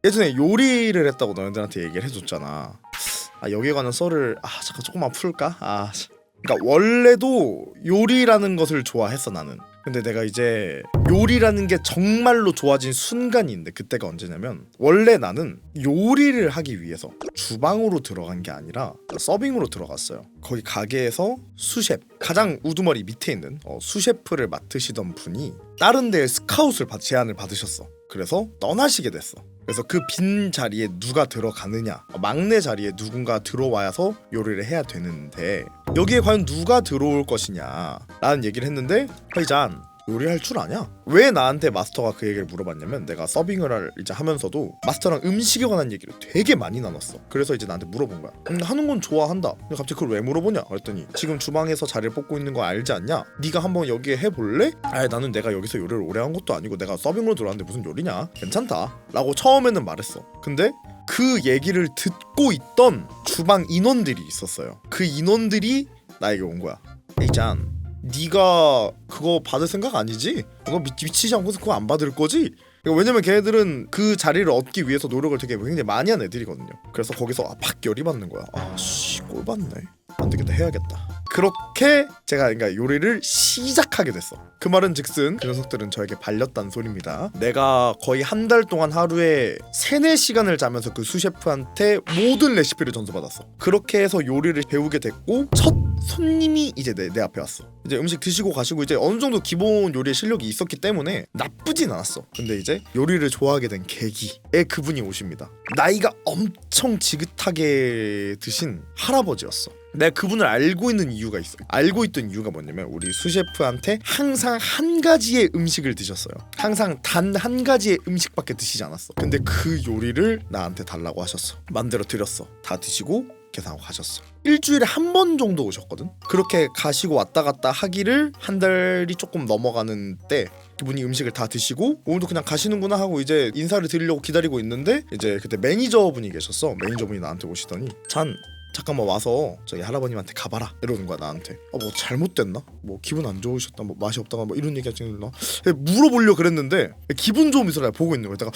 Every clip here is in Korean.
예전에 요리를 했다고 너희들한테 얘기를 해줬잖아. 여기에 관한 썰을 잠깐 조금만 풀까? 그러니까 원래도 요리라는 것을 좋아했어 나는. 근데 내가 이제 요리라는 게 정말로 좋아진 순간이 있는데 그때가 언제냐면 원래 나는 요리를 하기 위해서 주방으로 들어간 게 아니라 서빙으로 들어갔어요. 거기 가게에서 수셰프, 가장 우두머리 밑에 있는 수셰프를 맡으시던 분이 다른 데에 스카웃을 제안을 받으셨어. 그래서 떠나시게 됐어. 그래서 그 빈 자리에 누가 들어가느냐, 막내 자리에 누군가 들어와서 요리를 해야 되는데 여기에 과연 누가 들어올 것이냐 라는 얘기를 했는데 허이잔 요리할 줄 아냐? 왜 나한테 마스터가 그 얘기를 물어봤냐면 내가 서빙을 이제 하면서도 마스터랑 음식에 관한 얘기를 되게 많이 나눴어. 그래서 이제 나한테 물어본 거야. 하는 건 좋아한다. 근데 갑자기 그걸 왜 물어보냐? 그랬더니 지금 주방에서 자리를 뽑고 있는 거 알지 않냐? 네가 한번 여기에 해볼래? 나는 내가 여기서 요리를 오래 한 것도 아니고 내가 서빙으로 들어왔는데 무슨 요리냐? 괜찮다 라고 처음에는 말했어. 근데 그 얘기를 듣고 있던 주방 인원들이 있었어요. 그 인원들이 나에게 온 거야. 에이짠, 네가 그거 받을 생각 아니지? 너 미치지 않고서 그거 안 받을 거지? 왜냐면 걔네들은 그 자리를 얻기 위해서 노력을 되게 굉장히 많이 한 애들이거든요. 그래서 거기서 팍 열이 받는 거야. 꼴받네. 안 되겠다, 해야겠다. 그렇게 제가 그러니까 요리를 시작하게 됐어. 그 말은 즉슨 그 녀석들은 저에게 발렸다는 소리입니다. 내가 거의 한 달 동안 하루에 3-4시간을 자면서 그 수셰프한테 모든 레시피를 전수받았어. 그렇게 해서 요리를 배우게 됐고 첫 손님이 이제 내 앞에 왔어. 이제 음식 드시고 가시고 이제 어느 정도 기본 요리의 실력이 있었기 때문에 나쁘진 않았어. 근데 이제 요리를 좋아하게 된 계기에 그분이 오십니다. 나이가 엄청 지긋하게 드신 할아버지였어. 내가 그분을 알고 있는 이유가 있어. 알고 있던 이유가 뭐냐면 우리 수셰프한테 항상 한 가지의 음식을 드셨어요. 항상 단 한 가지의 음식밖에 드시지 않았어. 근데 그 요리를 나한테 달라고 하셨어. 만들어 드렸어. 다 드시고 계산하고 가셨어. 일주일에 한 번 정도 오셨거든. 그렇게 가시고 왔다 갔다 하기를 한 달이 조금 넘어가는 때 그분이 음식을 다 드시고 오늘도 그냥 가시는구나 하고 이제 인사를 드리려고 기다리고 있는데 이제 그때 매니저분이 계셨어. 매니저분이 나한테 오시더니 잠깐만 와서 저기 할아버님한테 가봐라 이러는 거야 나한테. 뭐 잘못됐나? 뭐 기분 안 좋으셨다? 뭐 맛이 없다가 뭐 이런 얘기 하시나? 물어보려고 그랬는데 기분 좋은 미소를 보고 있는 거야. 내가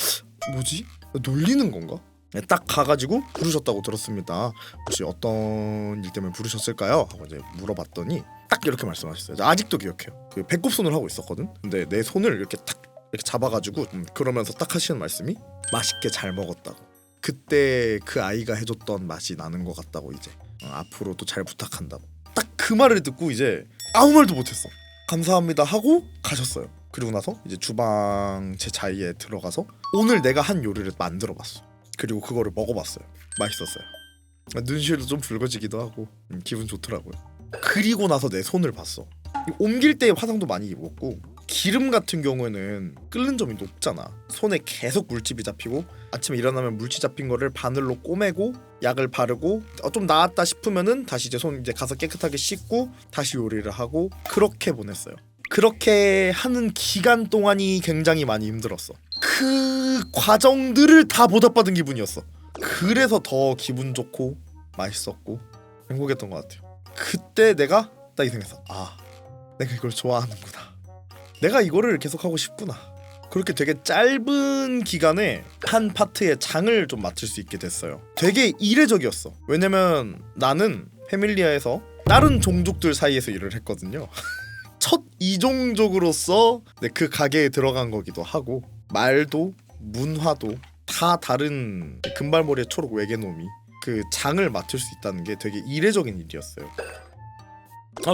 뭐지? 놀리는 건가? 딱 가가지고 부르셨다고 들었습니다. 혹시 어떤 일 때문에 부르셨을까요? 하고 이제 물어봤더니 딱 이렇게 말씀하셨어요. 아직도 기억해요. 그 배꼽손을 하고 있었거든. 근데 내 손을 이렇게 딱 이렇게 잡아가지고 그러면서 딱 하시는 말씀이 맛있게 잘 먹었다고. 그때 그 아이가 해줬던 맛이 나는 것 같다고 이제 앞으로도 잘 부탁한다고. 딱 그 말을 듣고 이제 아무 말도 못했어. 감사합니다 하고 가셨어요. 그리고 나서 이제 주방 제 자리에 들어가서 오늘 내가 한 요리를 만들어봤어. 그리고 그거를 먹어봤어요. 맛있었어요. 눈시울도 좀 붉어지기도 하고 기분 좋더라고요. 그리고 나서 내 손을 봤어. 옮길 때 화상도 많이 입었고 기름 같은 경우에는 끓는 점이 높잖아. 손에 계속 물집이 잡히고 아침에 일어나면 물집 잡힌 거를 바늘로 꼬매고 약을 바르고 좀 나았다 싶으면은 다시 이제 손 이제 가서 깨끗하게 씻고 다시 요리를 하고 그렇게 보냈어요. 그렇게 하는 기간 동안이 굉장히 많이 힘들었어. 그 과정들을 다 보답받은 기분이었어. 그래서 더 기분 좋고 맛있었고 행복했던 것 같아요. 그때 내가 딱 이 생각했어. 내가 이걸 좋아하는구나. 내가 이거를 계속하고 싶구나. 그렇게 되게 짧은 기간에 한 파트의 장을 좀 맡을 수 있게 됐어요. 되게 이례적이었어. 왜냐면 나는 패밀리아에서 다른 종족들 사이에서 일을 했거든요. 첫 이종족으로서 그 가게에 들어간 거기도 하고 말도 문화도 다 다른 금발머리의 초록 외계놈이 그 장을 맡을 수 있다는 게 되게 이례적인 일이었어요.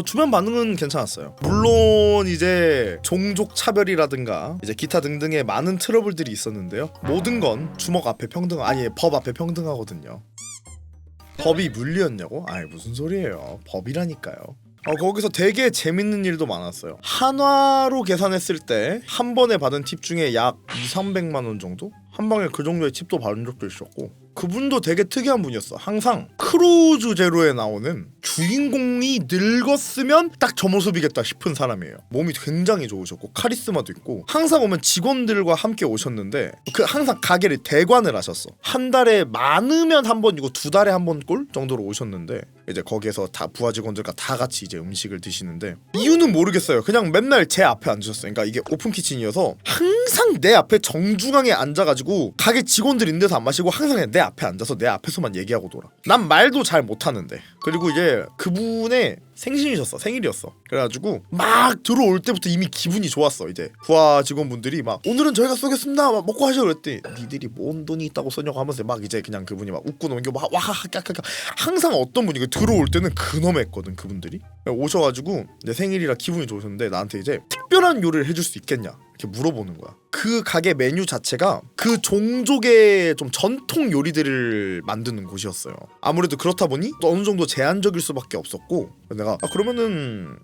주변 반응은 괜찮았어요. 물론 이제 종족 차별이라든가 이제 기타 등등의 많은 트러블들이 있었는데요. 모든 건 주먹 앞에 법 앞에 평등하거든요. 법이 물리였냐고? 무슨 소리예요. 법이라니까요. 거기서 되게 재밌는 일도 많았어요. 한화로 계산했을 때 한 번에 받은 팁 중에 약 200~300만 원 정도? 한 방에 그 정도의 팁도 받은 적도 있었고 그분도 되게 특이한 분이었어. 항상 크루즈 제로에 나오는 주인공이 늙었으면 딱 저 모습이겠다 싶은 사람이에요. 몸이 굉장히 좋으셨고 카리스마도 있고 항상 오면 직원들과 함께 오셨는데 그 항상 가게를 대관을 하셨어. 한 달에 많으면 한 번이고 두 달에 한 번 꼴 정도로 오셨는데 이제 거기에서 다 부하 직원들과 다 같이 이제 음식을 드시는데 이유는 모르겠어요. 그냥 맨날 제 앞에 앉으셨어요. 그러니까 이게 오픈 키친이어서 항상 내 앞에 정중앙에 앉아가지고 가게 직원들 있는 데서 안 마시고 항상 그냥 내 앞에 앉아서 내 앞에서만 얘기하고 놀아. 난 말도 잘 못하는데. 그리고 이제 그분의 생신이셨어. 생일이었어. 그래가지고 막 들어올 때부터 이미 기분이 좋았어. 이제 부하 직원분들이 막 오늘은 저희가 쏘겠습니다 막 먹고 하셔 그랬더니 니들이 뭔 돈이 있다고 쏘냐고 하면서 막 이제 그냥 그분이 막 웃고 넘겨 막 와하하 항상 어떤 분이 들어올 때는 근엄했거든. 그분들이 오셔가지고 내 생일이라 기분이 좋으셨는데 나한테 이제 특별한 요리를 해줄 수 있겠냐 이렇게 물어보는 거야. 그 가게 메뉴 자체가 그 종족의 좀 전통 요리들을 만드는 곳이었어요. 아무래도 그렇다 보니 또 어느 정도 제한적일 수밖에 없었고 내가 그러면은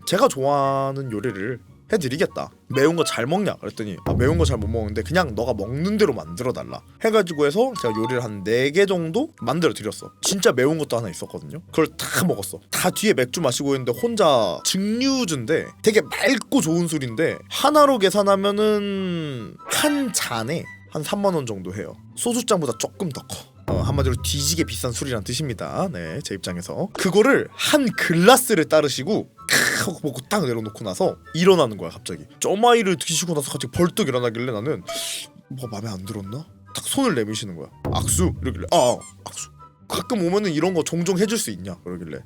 제가 좋아하는 요리를 해드리겠다. 매운 거 잘 먹냐? 그랬더니 매운 거 잘 못 먹는데 그냥 너가 먹는 대로 만들어 달라 해가지고 해서 제가 요리를 한 4개 정도 만들어 드렸어. 진짜 매운 것도 하나 있었거든요. 그걸 다 먹었어. 다 뒤에 맥주 마시고 있는데 혼자 증류주인데 되게 맑고 좋은 술인데 하나로 계산하면은 한 잔에 한 3만 원 정도 해요. 소주잔보다 조금 더 커. 한마디로 뒤지게 비싼 술이란 뜻입니다. 네, 제 입장에서 그거를 한 글라스를 따르시고 하고 먹고 딱 내려놓고 나서 일어나는 거야. 갑자기 쪼마이를 드시고 나서 갑자기 벌떡 일어나길래 나는 뭐 맘에 안 들었나? 딱 손을 내미시는 거야. 악수 이러길래 악수. 가끔 오면은 이런 거 종종 해줄 수 있냐? 그러길래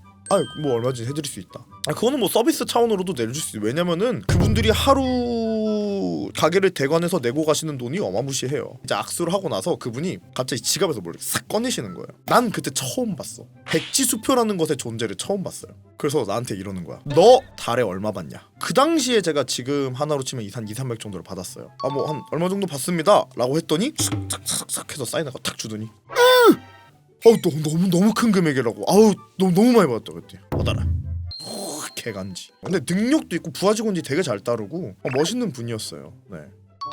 뭐 얼마든지 해드릴 수 있다. 그거는 뭐 서비스 차원으로도 내줄 수 있어. 왜냐면은 그분들이 하루 가게를 대관해서 내고 가시는 돈이 어마무시해요. 이제 악수를 하고 나서 그분이 갑자기 지갑에서 뭘 싹 꺼내시는 거예요. 난 그때 처음 봤어. 백지수표라는 것의 존재를 처음 봤어요. 그래서 나한테 이러는 거야. 너 달에 얼마 받냐? 그 당시에 제가 지금 하나로 치면 한 2,300 정도를 받았어요. 뭐 한 얼마 정도 받습니다 라고 했더니 싹싹싹 해서 사인을 탁 주더니 너무 큰 금액이라고. 너무 많이 받았다 그랬대. 받아라. 개간지. 근데 능력도 있고 부하 직원들이 되게 잘 따르고 멋있는 분이었어요. 네.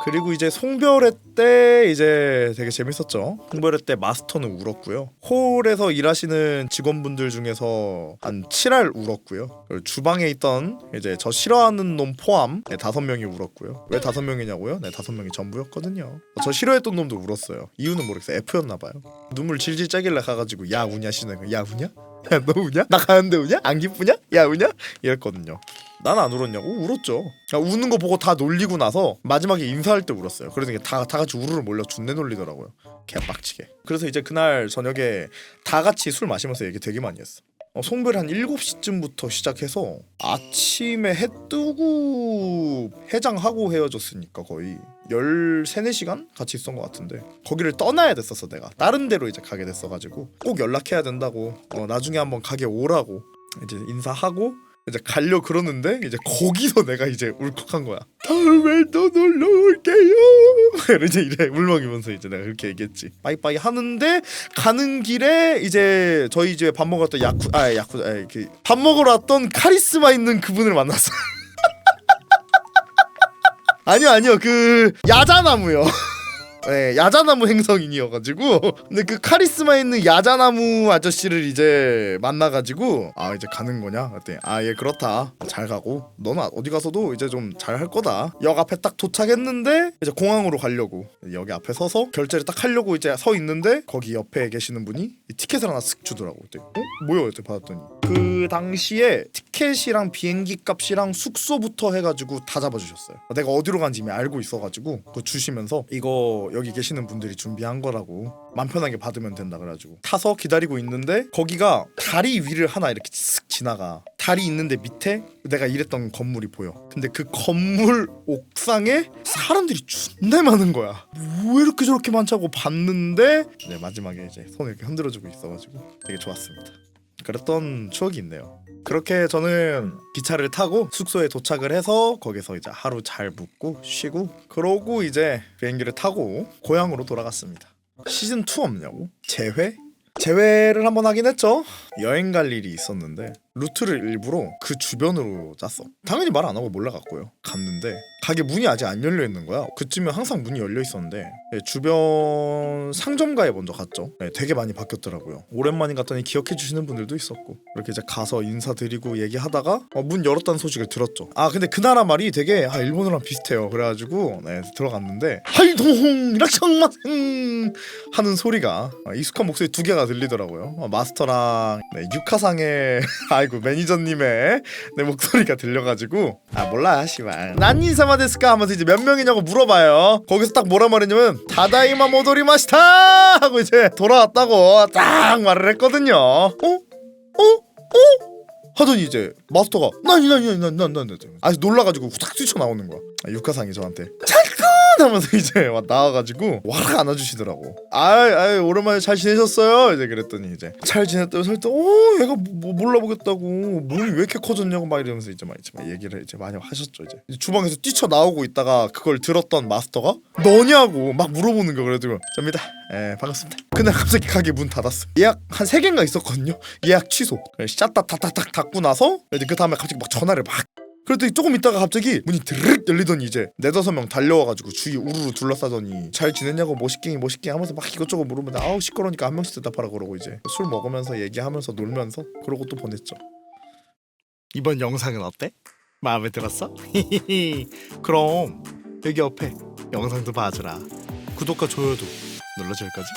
그리고 이제 송별회 때 이제 되게 재밌었죠. 송별회 때 마스터는 울었고요. 홀에서 일하시는 직원분들 중에서 한 7알 울었고요. 그리고 주방에 있던 이제 저 싫어하는 놈 포함 5명이 울었고요. 왜 5명이냐고요? 네, 5명이 전부였거든요. 저 싫어했던 놈도 울었어요. 이유는 모르겠어요. F였나봐요. 눈물 질질 짜길래 가가지고 야 우냐 시는 거. 야 우냐? 야 너 우냐? 나 가는데 우냐? 안 기쁘냐? 야 우냐? 이랬거든요. 난 안 울었냐고? 울었죠. 우는 거 보고 다 놀리고 나서 마지막에 인사할 때 울었어요. 그래서 다 같이 우르르 몰려 준내 놀리더라고요. 개빡치게. 그래서 이제 그날 저녁에 다 같이 술 마시면서 얘기 되게 많이 했어. 송별이 한 7시쯤부터 시작해서 아침에 해 뜨고 해장하고 헤어졌으니까 거의 13, 4시간 같이 있었던 것 같은데 거기를 떠나야 됐었어. 내가 다른 데로 이제 가게 됐어가지고 꼭 연락해야 된다고 나중에 한번 가게 오라고 이제 인사하고 이제 가려 그러는데 이제 거기서 내가 이제 울컥한 거야. 다음에 또 놀러 올게요. 이래 울먹이면서 이제 내가 그렇게 얘기했지. 빠이빠이 하는데 가는 길에 이제 저희 집에 밥 먹으러 왔던 밥 먹으러 왔던 카리스마 있는 그분을 만났어. 아니요 그 야자나무요. 네, 야자나무 행성인이어가지고 근데 그 카리스마 있는 야자나무 아저씨를 이제 만나가지고 이제 가는 거냐? 그랬더니 예 그렇다. 잘 가고 너는 어디 가서도 이제 좀 잘 할 거다. 역 앞에 딱 도착했는데 이제 공항으로 가려고 여기 앞에 서서 결제를 딱 하려고 이제 서 있는데 거기 옆에 계시는 분이 티켓을 하나 쓱 주더라고. 그랬더니 뭐야? 이렇게 받았더니 그 당시에 티켓이랑 비행기 값이랑 숙소부터 해가지고 다 잡아주셨어요. 내가 어디로 간지 이미 알고 있어가지고 그거 주시면서 이거 여기 계시는 분들이 준비한 거라고 맘 편하게 받으면 된다 그래가지고 타서 기다리고 있는데 거기가 다리 위를 하나 이렇게 쓱 지나가. 다리 있는데 밑에 내가 일했던 건물이 보여. 근데 그 건물 옥상에 사람들이 존나 많은 거야. 왜 이렇게 저렇게 많자고 봤는데 마지막에 이제 손을 이렇게 흔들어주고 있어가지고 되게 좋았습니다. 그랬던 추억이 있네요. 그렇게 저는 기차를 타고 숙소에 도착을 해서 거기서 이제 하루 잘 묵고 쉬고 그러고 이제 비행기를 타고 고향으로 돌아갔습니다. 시즌2 없냐고? 재회를 한번 하긴 했죠. 여행 갈 일이 있었는데 루트를 일부러 그 주변으로 짰어. 당연히 말 안 하고 몰라갔고요. 갔는데 가게 문이 아직 안 열려 있는 거야. 그쯤에 항상 문이 열려 있었는데 주변 상점가에 먼저 갔죠. 되게 많이 바뀌었더라고요. 오랜만에 갔더니 기억해 주시는 분들도 있었고 이렇게 이제 가서 인사드리고 얘기하다가 문 열었다는 소식을 들었죠. 아 근데 그 나라 말이 되게 일본어랑 비슷해요. 그래가지고 들어갔는데 하이동 락샹마생 하는 소리가 익숙한 목소리 두 개가 들리더라고요. 마스터랑 유카상의 아이고 매니저님의 목소리가 들려가지고 몰라 씨발 난 인사마 데스까 하면서 이제 몇 명이냐고 물어봐요. 거기서 딱 뭐라 말했냐면 다다이마 모도리 마시타 하고 이제 돌아왔다고 딱 말을 했거든요. 하더니 이제 마스터가 나니 아주 놀라가지고 후딱 뛰쳐나오는 거야. 유카상이 저한테 잠깐 하면서 이제 나와가지고 와락 안아주시더라고. 아이 오랜만에 잘 지내셨어요? 이제 그랬더니 이제 잘 지냈다고 설때 얘가 뭐 몰라보겠다고 몸이 왜 이렇게 커졌냐고 막 이러면서 이제 막 얘기를 이제 많이 하셨죠. 이제 주방에서 뛰쳐나오고 있다가 그걸 들었던 마스터가 너냐고 막 물어보는 거. 그래가지고 접니다. 반갑습니다. 그날 갑자기 가게 문 닫았어. 예약 한 3개인가 있었거든요. 예약 취소. 샷다 탁탁탁 닫고 나서 이제 그 다음에 갑자기 막 전화를 막 그랬더니 조금 있다가 갑자기 문이 드르륵 열리더니 이제 4-5명 달려와가지고 주위 우르르 둘러싸더니 잘 지냈냐고 뭐시갱이 하면서 막 이것저것 물으면 아우 시끄러우니까 한 명씩 대답하라 그러고 이제 술 먹으면서 얘기하면서 놀면서 그러고 또 보냈죠. 이번 영상은 어때? 마음에 들었어? 그럼 여기 옆에 영상도 봐주라. 구독과 좋아요도 눌러줄 거지?